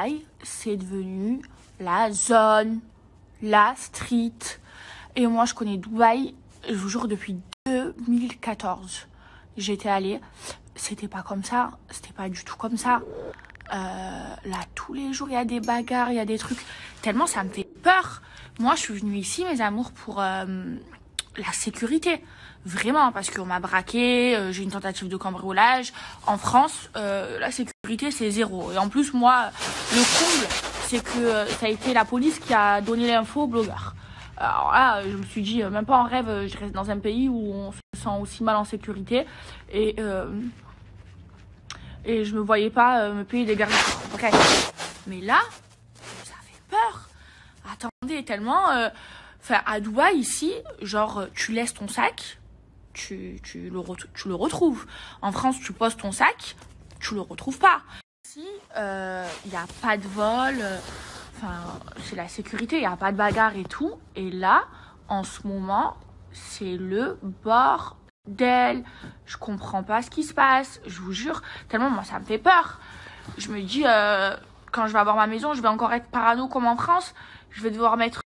Dubaï, c'est devenu la zone, la street. Et moi, je connais Dubaï, je vous jure, depuis 2014. J'étais allée, c'était pas comme ça, c'était pas du tout comme ça. Là, tous les jours, il y a des bagarres, il y a des trucs. Tellement ça me fait peur. Moi, je suis venue ici, mes amours, pour la sécurité. Vraiment, parce qu'on m'a braqué, j'ai une tentative de cambriolage. En France, la sécurité, c'est zéro. Et en plus, moi, le comble, c'est que ça a été la police qui a donné l'info aux blogueurs. Alors là, je me suis dit, même pas en rêve, je reste dans un pays où on se sent aussi mal en sécurité. Et je me voyais pas me payer des gardes. Bref. Mais là, ça fait peur. Attendez, tellement... à Dubaï, ici, genre, tu laisses ton sac, tu le retrouves. En France, tu poses ton sac, tu le retrouves pas. Ici, il n'y a pas de vol... c'est la sécurité, il n'y a pas de bagarre et tout. Et là, en ce moment, c'est le bordel. Je comprends pas ce qui se passe, je vous jure. Tellement, moi, ça me fait peur. Je me dis, quand je vais avoir ma maison, je vais encore être parano comme en France. Je vais devoir mettre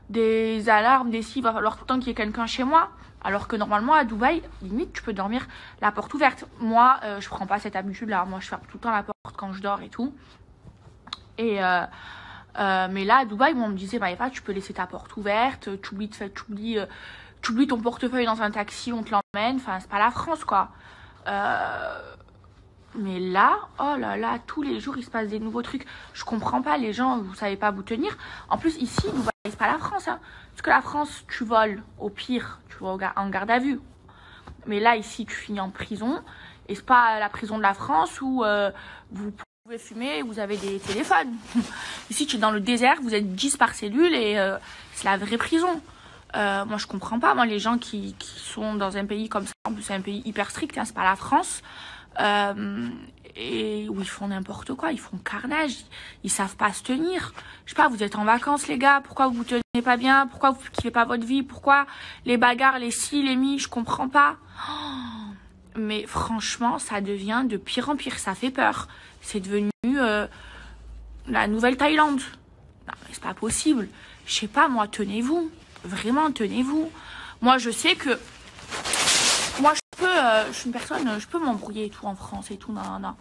des alarmes, des il va falloir tout le temps qu'il y ait quelqu'un chez moi. Alors que normalement, à Dubaï, limite, tu peux dormir la porte ouverte. Moi, je prends pas cette habitude-là. Moi, je ferme tout le temps la porte quand je dors et tout. Et mais là à Dubaï, on me disait bah Eva, tu peux laisser ta porte ouverte, tu oublies ton portefeuille dans un taxi, on te l'emmène. Enfin, c'est pas la France quoi. Mais là, oh là là, tous les jours il se passe des nouveaux trucs. Je comprends pas, les gens, vous savez pas vous tenir. En plus ici, Dubaï, c'est pas la France hein. Parce que la France, tu voles, au pire, tu vas en garde à vue. Mais là ici, tu finis en prison. Et c'est pas la prison de la France où vous pouvez fumer, vous avez des téléphones. Ici, tu es dans le désert, vous êtes 10 par cellule et c'est la vraie prison. Moi, je comprends pas. Moi, les gens qui sont dans un pays comme ça, en plus, c'est un pays hyper strict, hein, c'est pas la France, et où ils font n'importe quoi, ils font carnage, ils savent pas se tenir. Je sais pas, vous êtes en vacances, les gars, pourquoi vous tenez pas bien, pourquoi vous kiffez pas votre vie, pourquoi les bagarres, les ci, les mi, je comprends pas. Oh, mais franchement, ça devient de pire en pire, ça fait peur. C'est devenu la nouvelle Thaïlande. Non, mais c'est pas possible. Je sais pas, moi, tenez-vous. Vraiment, tenez-vous. Moi, je sais que... Moi, je suis une personne, je peux m'embrouiller et tout en France et tout, non.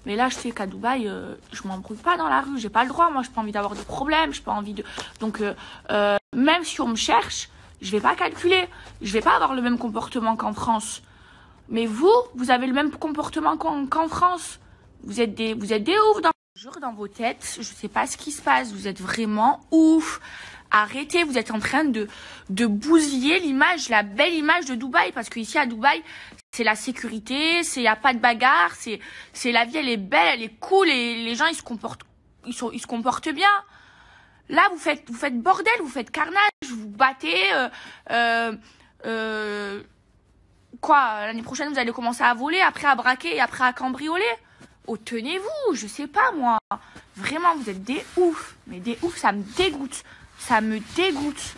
Mais là, je sais qu'à Dubaï, je m'embrouille pas dans la rue. J'ai pas le droit. Moi, j'ai pas envie d'avoir de problèmes. J'ai pas envie de... Donc, même si on me cherche, je vais pas calculer. Je vais pas avoir le même comportement qu'en France. Mais vous avez le même comportement qu'en France. Vous êtes des ouf dans vos têtes. Je sais pas ce qui se passe. Vous êtes vraiment ouf. Arrêtez. Vous êtes en train de bousiller l'image, la belle image de Dubaï. Parce qu'ici à Dubaï, c'est la sécurité. Il n'y a pas de bagarre. C'est la vie, elle est belle, elle est cool. Et les gens, ils se comportent bien. Là, vous faites bordel, vous faites carnage. Vous battez. Quoi, l'année prochaine, vous allez commencer à voler, après à braquer et après à cambrioler. Oh, tenez-vous, je sais pas, moi. Vraiment, vous êtes des oufs. Mais des oufs, ça me dégoûte. Ça me dégoûte.